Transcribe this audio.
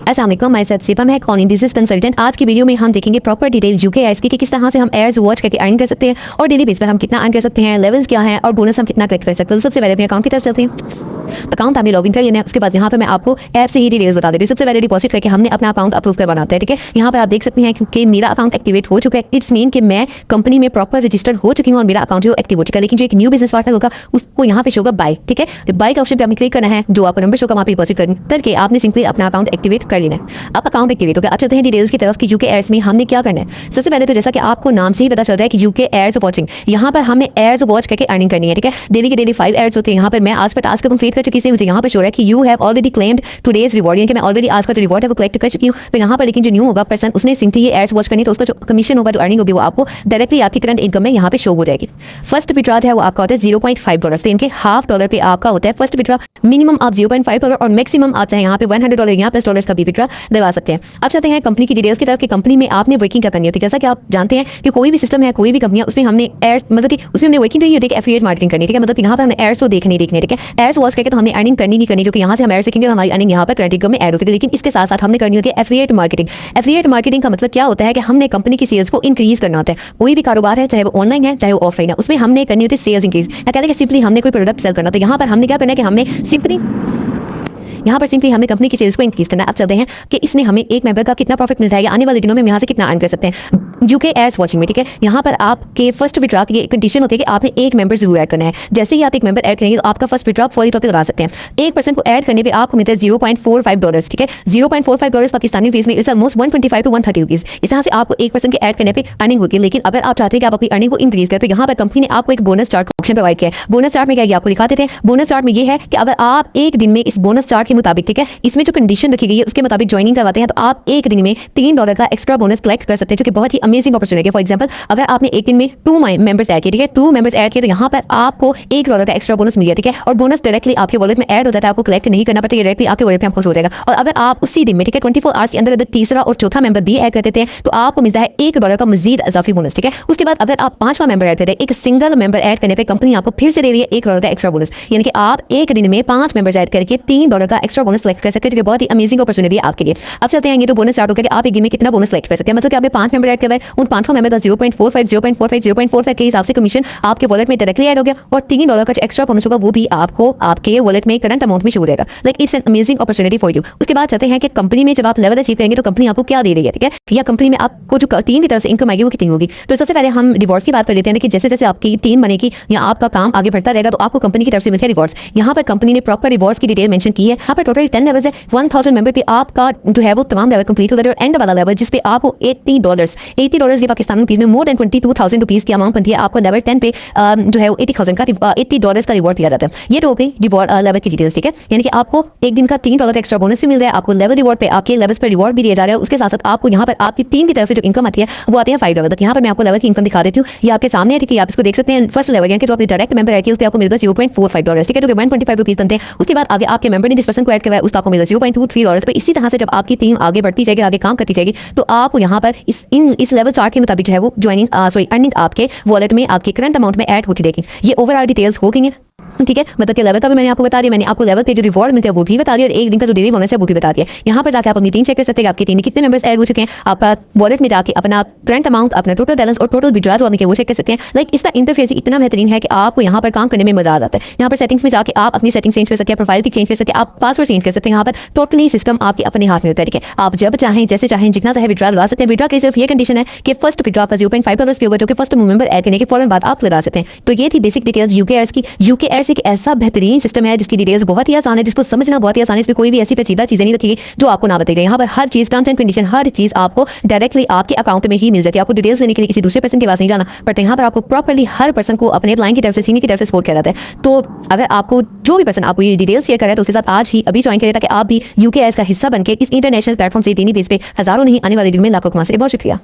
अस्सलाम वालेकुम, मैं सैयद सिपा, मैं कॉलिंग बिजनेस कंसल्टेंट। आज की वीडियो में हम देखेंगे प्रॉपर डिटेल यूके एयर्स की कि किस तरह से हम एयर्स वॉच करके अर्न कर सकते हैं और डेली बेस पर हम कितना अर्न कर सकते हैं, लेवल्स क्या हैं और बोनस हम कितना कलेक्ट कर सकते हैं। तो सबसे पहले अपने अकाउंट की तरफ चलते हैं। अकाउंट हमने लॉगिन कर लेना है। उसके बाद यहाँ पर मैं आपको ऐप से ही डिटेल्स बता दे रही हूँ। सबसे पहले डिपॉजिट करके हमने अपना अकाउंट अप्रूव करवाना होता है, ठीक है। यहाँ पर आप देख सकते हैं कि मेरा अकाउंट एक्टिवेट हो चुका है। इट्स मीन कि मैं कंपनी में प्रॉपर रजिस्टर्ड हो चुकी हूँ और मेरा अकाउंट जो एक्टिव हो चुका है। लेकिन जो एक न्यू बिजनेस पार्टनर होगा उसको यहाँ पे शो होगा बाय, ठीक है। बाय का ऑप्शन पे आपने क्लिक करना है, जो आपको नंबर शो होगा वहाँ पे डिपॉजिट करके आपने सिंपली अपना अकाउंट एक्टिवेट कर लेना है। अब अकाउंट एक्टिवेट हो गया। अब चलते हैं डिटेल्स की तरफ कि यूके एयर्स में हमने क्या करना है। सबसे पहले तो जैसा कि आपको नाम से ही पता चल रहा है कि यूके एयर्स वॉचिंग, यहाँ पर हमें एयर्स वॉच करके अर्निंग करनी है, ठीक है। डेली के डेली 5 एयर्स होते हैं। यहाँ पर मैं आज का टास्क कंप्लीट कर चुकी से मुझे यहाँ पर शो है कि you have already claimed today's reward, यानी कि मैं ऑलरेडी आज का जो रिवॉर्ड है वो कलेक्ट कर चुकी हूँ। तो यहाँ पर लेकिन जो न्यू होगा पर्सन उसने सिंपली ये एयर्स वॉच करनी, तो उसका जो कमीशन होगा, जो अर्निंग होगी, वो आपको डायरेक्टली आपकी करंट इनकम में यहाँ पे शो हो जाएगी। फर्स्ट विड्रॉ है वो आपका होता है $0.5, तो इनके $0.5 पे आपका होता है फर्स्ट विड्रॉ। मिनिमम आप $0.5 और मैक्सिमम आप चाहे यहाँ पे $100 यहाँ प्लस डॉलर्स का भी विड्रॉ दबा सकते हैं। अब चलते हैं कंपनी की डिटेल्स की तरफ कि कंपनी में आपने वर्किंग क्या करनी होती है। जैसा कि आप जानते हैं कि कोई भी सिस्टम है, कोई भी कंपनी है, उसमें हमने एयर्स मतलब कि उसमें हमने वर्किंग होती है, एफिलिएट मार्केटिंग करनी, ठीक है। मतलब यहाँ पर हमने एयर्स तो देखने, ठीक है। एयर्स वॉच करके तो हमने अर्निंग करनी नहीं करनी, जो कि यहाँ से हम एयर्स सीखेंगे, हमारी अर्निंग यहाँ पर करंट इनकम में ऐड होती है। लेकिन इसके साथ साथ हमने करनी होती है एफिलिएट मार्केटिंग। एफिलिएट मार्केटिंग का मतलब क्या होता है कि हमने कंपनी की सेल्स को इंक्रीज करना होता है। कोई भी कारोबार है, चाहे वो ऑनलाइन है चाहे वो ऑफलाइन है, उसमें हमने करनी होती है सेल्स इंक्रीज। कहते हैं कि सिंपली हमने कोई प्रोडक्ट सेल करना, तो यहाँ पर हमने क्या करना है कि हमने सिंपली हमें कंपनी की सेल्स को इंक्रीज करना है। अब चलते हैं कि इसने हमें एक मेंबर का कितना प्रॉफिट मिलता है या आने वाले दिनों में हम यहाँ से कितना अर्न कर सकते हैं यूके एयर्स वॉचिंग में, ठीक है। यहाँ पर आपके फर्स्ट विड्रॉ की कंडीशन होती है कि आपने एक मेंबर जरूर ऐड करना है। जैसे ही आप एक मेंबर ऐड करेंगे तो आपका फर्स्ट विड्रॉ फौरी तौर पर लगा सकते हैं। एक पर्सन को ऐड करने पे आपको मिलता है $0.45, ठीक है। $0.45 पाकिस्तानी रुपीज में इट्स ऑलमोस्ट 125 to 130 रुपीज। इस तरह से आपको एक पर्सन के ऐड करने पे अर्निंग होगी। लेकिन अगर आप चाहते हैं कि आप अपनी अर्निंग को इंक्रीज करें, तो यहाँ पर कंपनी ने आपको एक बोनस चार्ट ऑप्शन प्रोवाइड किया है। बोनस चार्ट में क्या है आपको दिखा देते हैं। बोनस चार्ट में ये है कि अगर आप एक दिन में इस बोनस चार्ट के मुताबिक, ठीक है, इसमें जो कंडीशन रखी गई है उसके मुताबिक ज्वाइनिंग करवाते हैं, तो आप एक दिन में $3 का एक्स्ट्रा बोनस कलेक्ट कर सकते हैं, जो कि बहुत ही अमेजिंग अपॉर्चुनिटी है। फॉर एग्जांपल, अगर आपने एक दिन में 2 मेंबर्स ऐड किए, ठीक है, 2 मेंबर्स ऐड किए, तो यहाँ पर आपको $1 का एक्स्ट्रा बोनस मिल गया, ठीक है। और बोनस डायरेक्टली आपके वॉलेट में ऐड हो जाता है, आपको कलेक्ट नहीं करना पड़ता, डायरेक्टली आपके वॉलेट में आपको हो जाएगा। और अगर आप उसी दिन में, ठीक है, 24 आवर्स के अंदर अगर तीसरा और चौथा मेंबर भी ऐड कर देते हैं, तो आपको मिलता है $1 का मजीद इजाफी बोनस, ठीक है। उसके बाद अगर आप 5वां मेंबर ऐड करते हैं, एक सिंगल मेंबर ऐड करने पर कंपनी आपको फिर से दे रही है $1 का एक्स्ट्रा बोनस, यानी कि आप एक दिन में 5 मेंबर्स ऐड करके $3 का एक्स्ट्रा बोनस कलेक्ट कर सकते हैं, जो कि बहुत ही अमेजिंग अपॉर्चुनिटी है आपके लिए। अब चलते हैं, ये तो बोनस स्टार्ट हो गया कि आप एक दिन में कितना बोनस कलेक्ट कर सकते हैं। मतलब कि आपने 5 मेंबर ऐड करवाए, उन 5वां मेंबर का 0.45 के हिसाब से कमीशन आपके वॉलेट में डायरेक्टली ऐड हो गया और $3 का जो एक्स्ट्रा बोनस होगा वो भी आपको आपके वॉलेट में करंट अमाउंट में शो हो जाएगा। Like it's an amazing opportunity for you. उसके बाद चाहते हैं कि कंपनी में जब आप लेवल अचीव करेंगे तो कंपनी आपको क्या दे रही है, ठीक है, या कंपनी में आपको जो टीम की तरफ से इनकम आएगी वो कितनी होगी। तो सबसे पहले हम रिवॉर्ड्स की बात कर लेते हैं कि जैसे जैसे आपकी टीम बनेगी या आपका काम आगे बढ़ता रहेगा तो आपको कंपनी की तरफ से मिलते हैं रिवॉर्ड्स। यहाँ पर कंपनी ने प्रॉपर रिवॉर्ड्स की डिटेल मेंशन की है। यहाँ पर टोटल 10 लेवल्स है। 1000 मेंबर पे आपका जो है वो तमाम लेवल कंप्लीट हो जाता है और एंड वाला लेवल जिस पे आपको $80 ये पाकिस्तानी रुपीज में मोर देन 22,000 रुपीज की अमाउंट बनती है। आपको लेवल 10 पे जो है वो $80 का रिवॉर्ड दिया जाता है। ये तो हो गई रिवॉर्ड लेवल की डिटेल्स, ठीक है। यानी कि आपको एक दिन का $3 का एक्स्ट्रा बोनस भी मिल रहा है, आपको लेवल रिवॉर्ड पे आपके लेवल्स पर रिवॉर्ड भी दिया जा रहा है। उसके साथ साथ आपको यहाँ पर आपकी टीम की तरफ से जो इनकम आती है वो आती है $5 तक। यहाँ पर मैं आपको लेवल की इनकम दिखा देती हूँ, ये आपके सामने है, ठीक है। आप इसको देख सकते हैं। फर्स्ट लेवल यानी कि जो आपने डायरेक्ट मेंबर ऐड किया उस पर आपको मिलेगा $0.45, ठीक है, जो कि 125 रुपीज बनते हैं। उसके बाद आगे आपके मेंबर ने जिस पर्सन को ऐड करवाया उसको आपको मिलेगा $0.23 पे। इसी तरह से जब आपकी टीम आगे बढ़ती जाएगी, आगे काम करती जाएगी, तो आप यहाँ पर इस लेवल चार्ट के मुताबिक जो है वो ज्वाइनिंग अर्निंग आपके वॉलेट में आपके करंट अमाउंट में ऐड होती रहेगी। ये ओवरऑल डिटेल्स हो गई हैं, ठीक है। मतलब कि लेवल का भी मैंने आपको बता दिया, मैंने आपको लेवल पे जो रिवॉर्ड मिलते हैं वो भी बता दिया और एक दिन का जो डेली बोनस है वो भी बता दिया। यहाँ पर जाकर आप अपनी टीम चेक कर सकते हैं कि आपकी टीम में कितने मेंबर्स ऐड हो चुके हैं। आप वॉलेट में जाके अपना करंट अमाउंट, अपना टोटल बैलेंस और टोटल विड्रॉ जो आपने वो चेक कर सकते हैं। लाइक इसका इंटरफेस इतना बेहतरीन है कि आपको यहाँ पर काम करने में मजा आ जाता है। यहाँ पर सेटिंग्स में जाके आप अपनी सेटिंग्स चेंज कर सकते हैं, प्रोफाइल की चेंज कर सकते हैं, आप पासवर्ड चेंज कर सकते हैं। यहाँ पर टोटली सिस्टम आपके अपने हाथ में होता है, ठीक है। आप जब चाहें जैसे चाहें जितना चाहे विड्रॉ लगा सकते हैं। विड्रॉ की सिर्फ ये कंडीशन है कि फर्स्ट विड्रॉ का $0.5 पे होगा, जो कि फर्स्ट मेंबर ऐड करने के फौरन बाद आप लगा सकते हैं। तो ये थी बेसिक डिटेल्स यूके एयर्स की। यूके एयर्स एक ऐसा बेहतरीन सिस्टम है जिसकी डिटेल्स बहुत ही आसान है, जिसको समझना बहुत ही आसान है। इसमें कोई भी ऐसी पेचीदा चीजें नहीं रखी गई जो आपको ना बताई गई। यहाँ पर हर चीज, टर्म्स एंड कंडीशन, हर चीज आपको डायरेक्टली आपके अकाउंट में ही मिल जाती है। आपको डिटेल्स लेने के लिए किसी दूसरे पर्सन के पास नहीं जाना पड़ता। यहाँ पर आपको प्रॉपर्ली हर पर्सन को अपने क्लाइंट की तरफ से, सीनियर की तरफ से सपोर्ट किया जाता है। तो अगर आपको जो भी पर्सन आपको ये डिटेल्स शेयर कर रहा है तो उसके साथ आज ही अभी ज्वाइन करें ताकि आप भी यूके एयर्स का हिस्सा बनकर इस इंटरनेशनल प्लेटफॉर्म से डेली बेस पे हजारों नहीं आने वाले दिन में लाखों कमा सके। बहुत शुक्रिया।